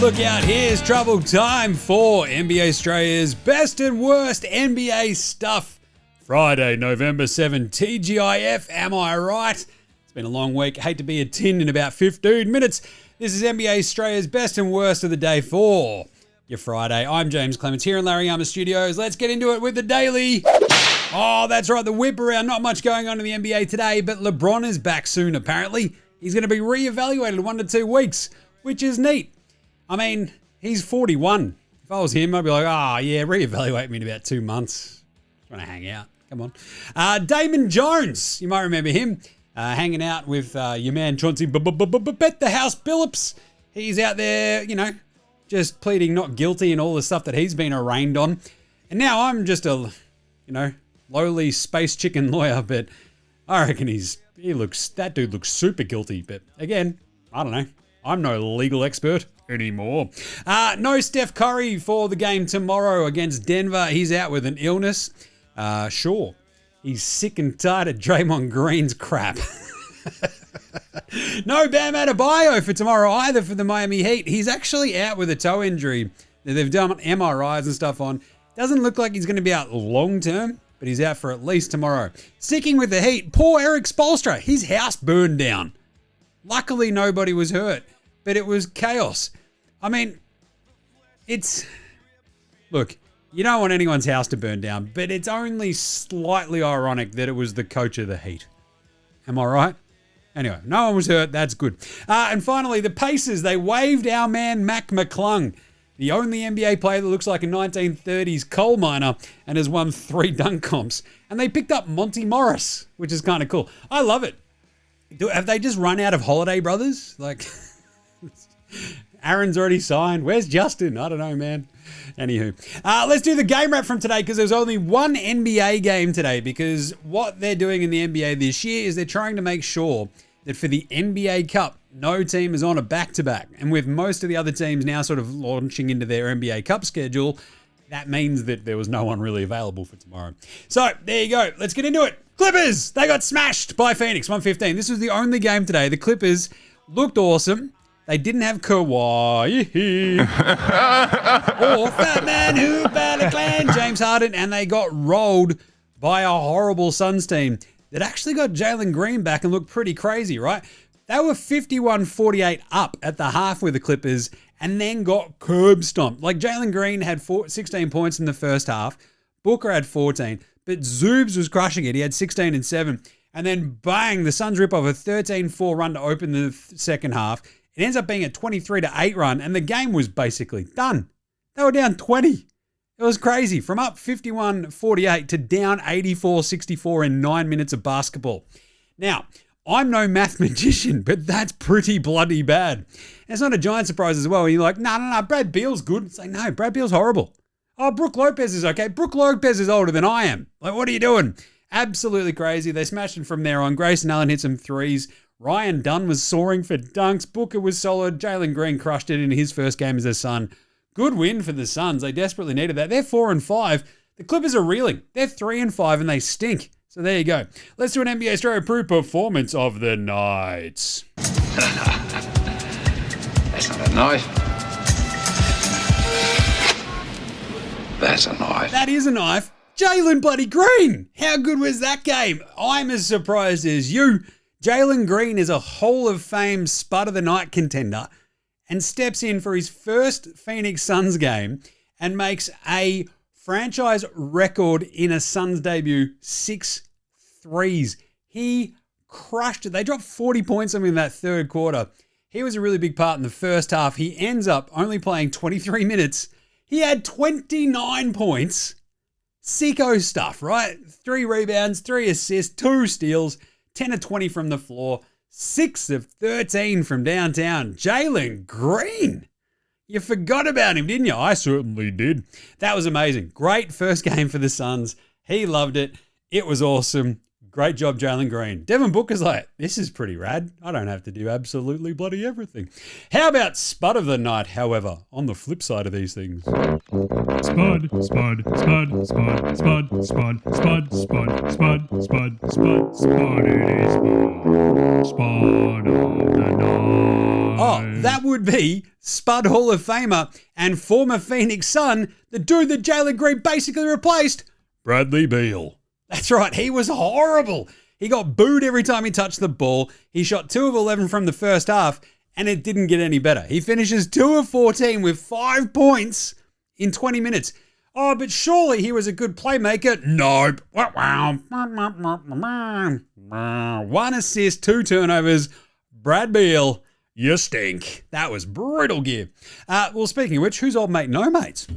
look out, here's trouble time for NBA Straya's best and worst NBA stuff. Friday, November 7, TGIF, am I right? It's been a long week, hate to be a tin in about 15 minutes. This is NBA Straya's best and worst of the day for your Friday. I'm James Clements here in Larry Armour Studios. Let's get into it with the daily. Oh, that's right, the whip around. Not much going on in the NBA today, but LeBron is back soon apparently. He's going to be re-evaluated in 1 to 2 weeks, which is neat. I mean, he's 41. If I was him, I'd be like, yeah, re-evaluate me in about 2 months. Just want to hang out. Come on. Damon Jones, you might remember him, hanging out with your man Chauncey Bet the House Billups. He's out there, just pleading not guilty and all the stuff that he's been arraigned on. And now I'm just a, lowly space chicken lawyer, but I reckon that dude looks super guilty. But again, I don't know. I'm no legal expert anymore. No Steph Curry for the game tomorrow against Denver. He's out with an illness. Sure. He's sick and tired of Draymond Green's crap. No Bam Adebayo for tomorrow either for the Miami Heat. He's actually out with a toe injury that they've done MRIs and stuff on. Doesn't look like he's going to be out long term, but he's out for at least tomorrow. Sticking with the Heat, poor Eric Spoelstra. His house burned down. Luckily, nobody was hurt, but it was chaos. I mean, look, you don't want anyone's house to burn down, but it's only slightly ironic that it was the coach of the Heat. Am I right? Anyway, no one was hurt. That's good. And finally, the Pacers, they waived our man Mac McClung, the only NBA player that looks like a 1930s coal miner and has won 3 dunk comps. And they picked up Monty Morris, which is kind of cool. I love it. Have they just run out of Holiday Brothers? Like, Aaron's already signed. Where's Justin? I don't know, man. Anywho, let's do the game wrap from today because there's only one NBA game today because what they're doing in the NBA this year is they're trying to make sure that for the NBA Cup, no team is on a back-to-back. And with most of the other teams now sort of launching into their NBA Cup schedule, that means that there was no one really available for tomorrow. So, there you go. Let's get into it. Clippers, they got smashed by Phoenix, 115. This was the only game today. The Clippers looked awesome. They didn't have Kawhi or Fat Man Who Battle Clan, James Harden, and they got rolled by a horrible Suns team that actually got Jalen Green back and looked pretty crazy, right? They were 51-48 up at the half with the Clippers and then got curb stomped. Like Jalen Green had 16 points in the first half. Booker had 14, but Zoobs was crushing it. He had 16 and 7. And then bang, the Suns rip off a 13-4 run to open the second half. It ends up being a 23-8 run, and the game was basically done. They were down 20. It was crazy. From up 51-48 to down 84-64 in 9 minutes of basketball. Now, I'm no math magician, but that's pretty bloody bad. And it's not a giant surprise as well. You're like, no, Brad Beal's good. It's like, no, Brad Beal's horrible. Oh, Brook Lopez is okay. Brook Lopez is older than I am. Like, what are you doing? Absolutely crazy. They smashed it from there on. Grayson Allen hit some threes. Ryan Dunn was soaring for dunks. Booker was solid. Jalen Green crushed it in his first game as a Sun. Good win for the Suns. They desperately needed that. They're 4-5. The Clippers are reeling. They're 3-5 and they stink. So there you go. Let's do an NBA Straya Pro performance of the night. That's not a knife. That's a knife. That is a knife. Jalen bloody Green. How good was that game? I'm as surprised as you. Jalen Green is a Hall of Fame Spud of the Night contender and steps in for his first Phoenix Suns game and makes a franchise record in a Suns debut, 6 threes. He crushed it. They dropped 40 points on him in that third quarter. He was a really big part in the first half. He ends up only playing 23 minutes. He had 29 points. Sicko stuff, right? 3 rebounds, 3 assists, 2 steals, 10 of 20 from the floor, 6 of 13 from downtown. Jalen Green. You forgot about him, didn't you? I certainly did. That was amazing. Great first game for the Suns. He loved it. It was awesome. Great job, Jalen Green. Devin Booker's like, this is pretty rad. I don't have to do absolutely bloody everything. How about Spud of the Night, however, on the flip side of these things? Spud, Spud, Spud, Spud, Spud, Spud, Spud, Spud, Spud, Spud, Spud, Spud, it is Spud of the Night. Oh, That would be Spud Hall of Famer and former Phoenix Sun, the dude that Jalen Green basically replaced, Bradley Beal. That's right, he was horrible. He got booed every time he touched the ball. He shot 2 of 11 from the first half, and it didn't get any better. He finishes 2 of 14 with 5 points in 20 minutes. Oh, but surely he was a good playmaker. Nope. 1 assist, 2 turnovers. Brad Beal, you stink. That was brutal gear. Well, speaking of which, who's old mate no mates?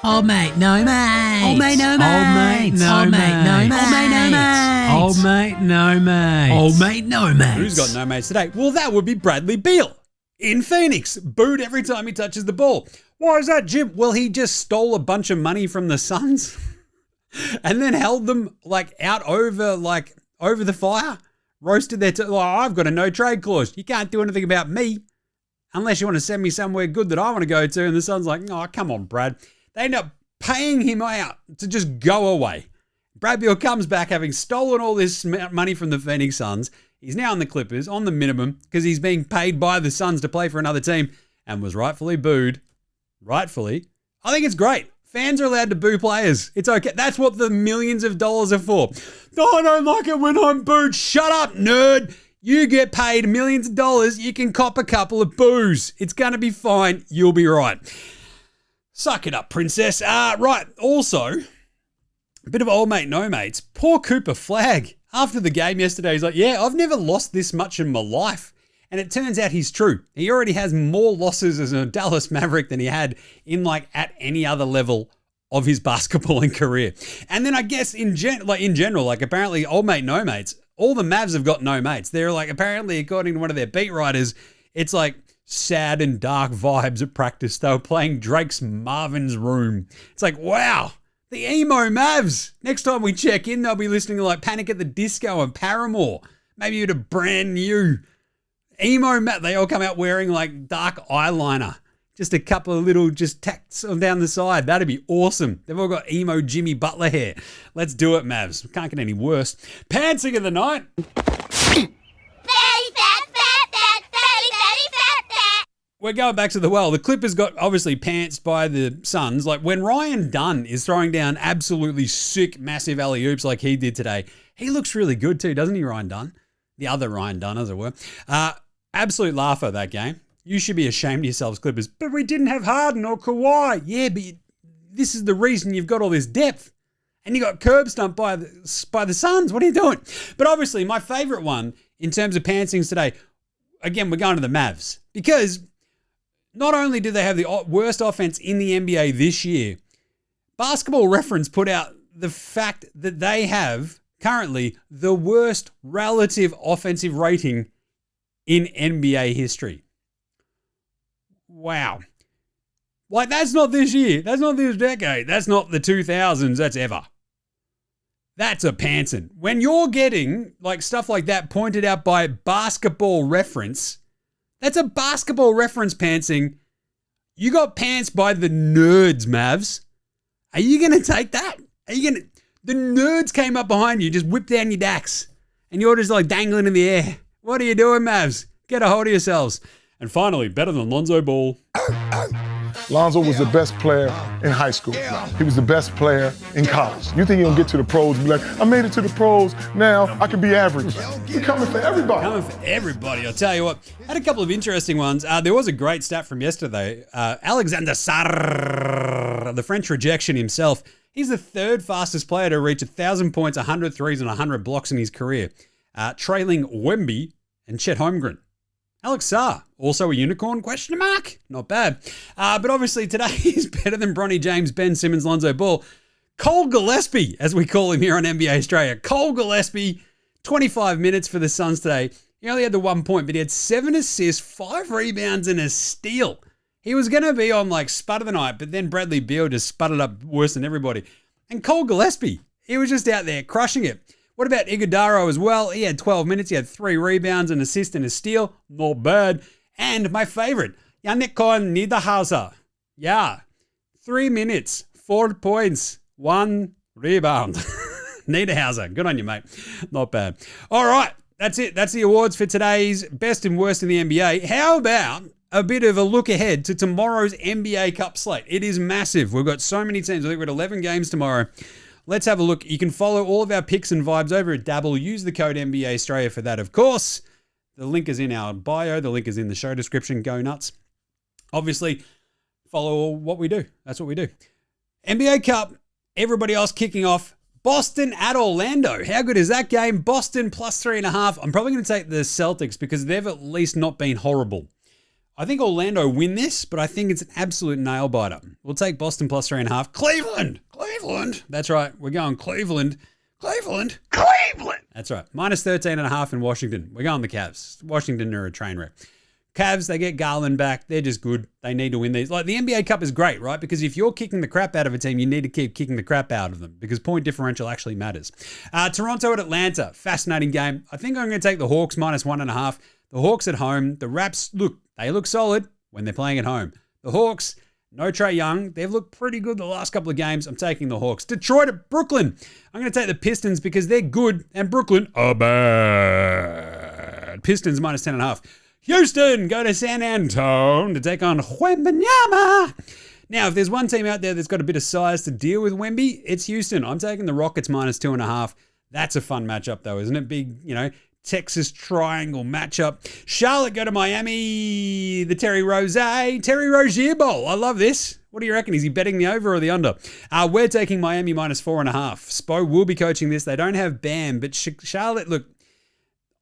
Old mate, no mate. Old mate, no mate. Old mate, no mate. Old mate, no mate. Old mate, no mate. Old mate, no mate. Who's got no mates today? Well, that would be Bradley Beal in Phoenix. Booed every time he touches the ball. Why is that, Jim? Well, he just stole a bunch of money from the Suns and then held them out over the fire. Roasted their I've got a no trade clause. You can't do anything about me unless you want to send me somewhere good that I want to go to. And the Suns like, oh, come on, Brad. They end up paying him out to just go away. Brad Beal comes back having stolen all this money from the Phoenix Suns. He's now on the Clippers on the minimum because he's being paid by the Suns to play for another team and was rightfully booed. Rightfully. I think it's great. Fans are allowed to boo players. It's okay. That's what the millions of dollars are for. Oh, I don't like it when I'm booed. Shut up, nerd. You get paid millions of dollars. You can cop a couple of boos. It's going to be fine. You'll be right. Suck it up, princess. Right. Also, a bit of old mate, no mates. Poor Cooper Flagg. After the game yesterday, he's like, yeah, I've never lost this much in my life. And it turns out he's true. He already has more losses as a Dallas Maverick than he had in at any other level of his basketballing career. And then I guess in general, apparently old mate, no mates, all the Mavs have got no mates. They're apparently according to one of their beat writers, it's sad and dark vibes at practice. They were playing Drake's Marvin's Room. It's wow. The emo Mavs. Next time we check in, they'll be listening to Panic at the Disco and Paramore. Maybe with a brand new emo Matt. They all come out wearing dark eyeliner. Just a couple of little tacks down the side. That'd be awesome. They've all got emo Jimmy Butler hair. Let's do it, Mavs. Can't get any worse. Pantsing of the night. We're going back to the well. The Clippers got obviously pantsed by the Suns. When Ryan Dunn is throwing down absolutely sick, massive alley-oops like he did today, he looks really good too, doesn't he, Ryan Dunn? The other Ryan Dunn, as it were. Absolute laugher that game. You should be ashamed of yourselves, Clippers. But we didn't have Harden or Kawhi. Yeah, but this is the reason you've got all this depth. And you got curb stomped by the Suns. What are you doing? But obviously, my favourite one in terms of pantsings today, again, we're going to the Mavs. Because not only do they have the worst offense in the NBA this year, Basketball Reference put out the fact that they have currently the worst relative offensive rating in NBA history. Wow. That's not this year. That's not this decade. That's not the 2000s. That's ever. That's a pantsing. When you're getting stuff like that pointed out by Basketball Reference, that's a Basketball Reference pantsing. You got pants by the nerds, Mavs. Are you going to take that? The nerds came up behind you, just whipped down your dacks, and you're just dangling in the air. What are you doing, Mavs? Get a hold of yourselves. And finally, better than Lonzo Ball. Lonzo was the best player in high school. He was the best player in college. You think he'll get to the pros and be like, I made it to the pros, now I can be average. He's coming for everybody. Coming for everybody, I'll tell you what. Had a couple of interesting ones. There was a great stat from yesterday. Alexander Sarr, the French rejection himself, he's the third fastest player to reach 1,000 points, 100 threes, and 100 blocks in his career, trailing Wemby and Chet Holmgren. Alex Sarr, also a unicorn, question mark? Not bad. But obviously today he's better than Bronny James, Ben Simmons, Lonzo Ball. Cole Gillespie, as we call him here on NBA Straya. Cole Gillespie, 25 minutes for the Suns today. He only had the 1 point, but he had 7 assists, 5 rebounds, and a steal. He was going to be on Spud of the night, but then Bradley Beal just sputtered up worse than everybody. And Cole Gillespie, he was just out there crushing it. What about Iguodala as well? He had 12 minutes. He had 3 rebounds, an assist, and a steal. Not bad. And my favorite, Yannick Niederhauser. Yeah. 3 minutes, 4 points, 1 rebound. Niederhauser. Good on you, mate. Not bad. All right. That's it. That's the awards for today's best and worst in the NBA. How about a bit of a look ahead to tomorrow's NBA Cup slate. It is massive. We've got so many teams. I think we've got 11 games tomorrow. Let's have a look. You can follow all of our picks and vibes over at Dabble. Use the code NBA Straya for that, of course. The link is in our bio. The link is in the show description. Go nuts. Obviously, follow what we do. That's what we do. NBA Cup, everybody else kicking off. Boston at Orlando. How good is that game? Boston plus 3.5. I'm probably going to take the Celtics because they've at least not been horrible. I think Orlando win this, but I think it's an absolute nail biter. We'll take Boston plus 3.5. Cleveland. That's right. We're going Cleveland. That's right. Minus 13.5 in Washington. We're going the Cavs. Washington are a train wreck. Cavs, they get Garland back. They're just good. They need to win these. Like the NBA Cup is great, right? Because if you're kicking the crap out of a team, you need to keep kicking the crap out of them because point differential actually matters. Toronto at Atlanta. Fascinating game. I think I'm going to take the Hawks minus 1.5. The Hawks at home. The Raps, look, they look solid when they're playing at home. The Hawks, no Trae Young. They've looked pretty good the last couple of games. I'm taking the Hawks. Detroit at Brooklyn. I'm going to take the Pistons because they're good and Brooklyn are bad. Pistons minus 10.5. Houston, go to San Antonio to take on Wembanyama. Now, if there's one team out there that's got a bit of size to deal with Wemby, it's Houston. I'm taking the Rockets minus 2.5. That's a fun matchup, though, isn't it? Big, Texas triangle matchup. Charlotte, go to Miami. The Terry Rozier Bowl. I love this. What do you reckon? Is he betting the over or the under? We're taking Miami minus 4.5. Spo will be coaching this. They don't have Bam, but Charlotte, look,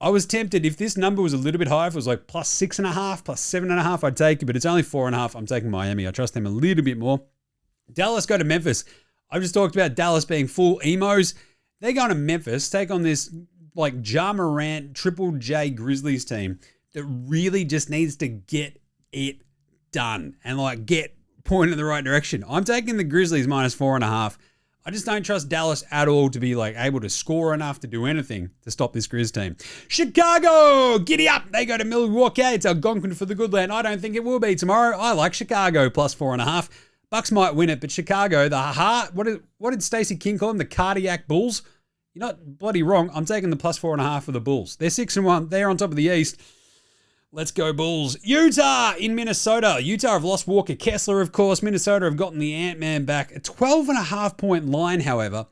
I was tempted. If this number was a little bit higher, if it was like plus 6.5, plus 7.5, I'd take it, but it's only 4.5. I'm taking Miami. I trust them a little bit more. Dallas, go to Memphis. I just talked about Dallas being full emos. They're going to Memphis, take on this like Ja Morant, Triple J Grizzlies team that really just needs to get it done and like get pointed in the right direction. I'm taking the Grizzlies minus 4.5. I just don't trust Dallas at all to be like able to score enough to do anything to stop this Grizz team. Chicago, giddy up. They go to Milwaukee. It's Algonquin for the good land. I don't think it will be tomorrow. I like Chicago plus 4.5. Bucks might win it, but Chicago, the heart, what did Stacey King call them? The cardiac Bulls? You're not bloody wrong. I'm taking the plus 4.5 for the Bulls. They're 6-1. They're on top of the East. Let's go Bulls. Utah in Minnesota. Utah have lost Walker Kessler, of course. Minnesota have gotten the Ant-Man back. A 12.5-point line, however.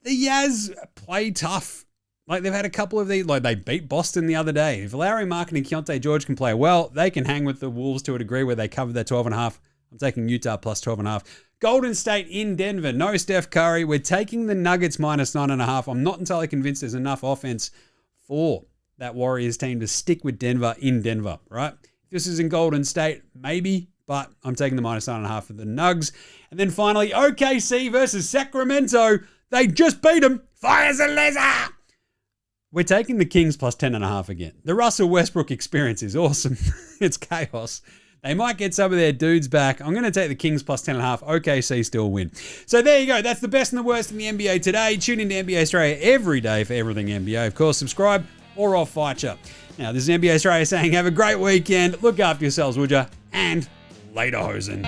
The Yaz play tough. Like, they've had a couple of these. Like, they beat Boston the other day. If Larry Markin and Keontae George can play well, they can hang with the Wolves to a degree where they cover their 12.5. I'm taking Utah plus 12.5. Golden State in Denver. No Steph Curry. We're taking the Nuggets minus 9.5. I'm not entirely convinced there's enough offense for that Warriors team to stick with Denver in Denver, right? If this is in Golden State, maybe, but I'm taking the minus 9.5 for the Nugs. And then finally, OKC versus Sacramento. They just beat them. Fires a laser. We're taking the Kings plus 10.5 again. The Russell Westbrook experience is awesome. It's chaos. They might get some of their dudes back. I'm going to take the Kings plus 10.5. OKC still win. So there you go. That's the best and the worst in the NBA today. Tune in to NBA Australia every day for everything NBA. Of course, subscribe or I'll fight you. Now, this is NBA Australia saying have a great weekend. Look after yourselves, would you? And later, hosen.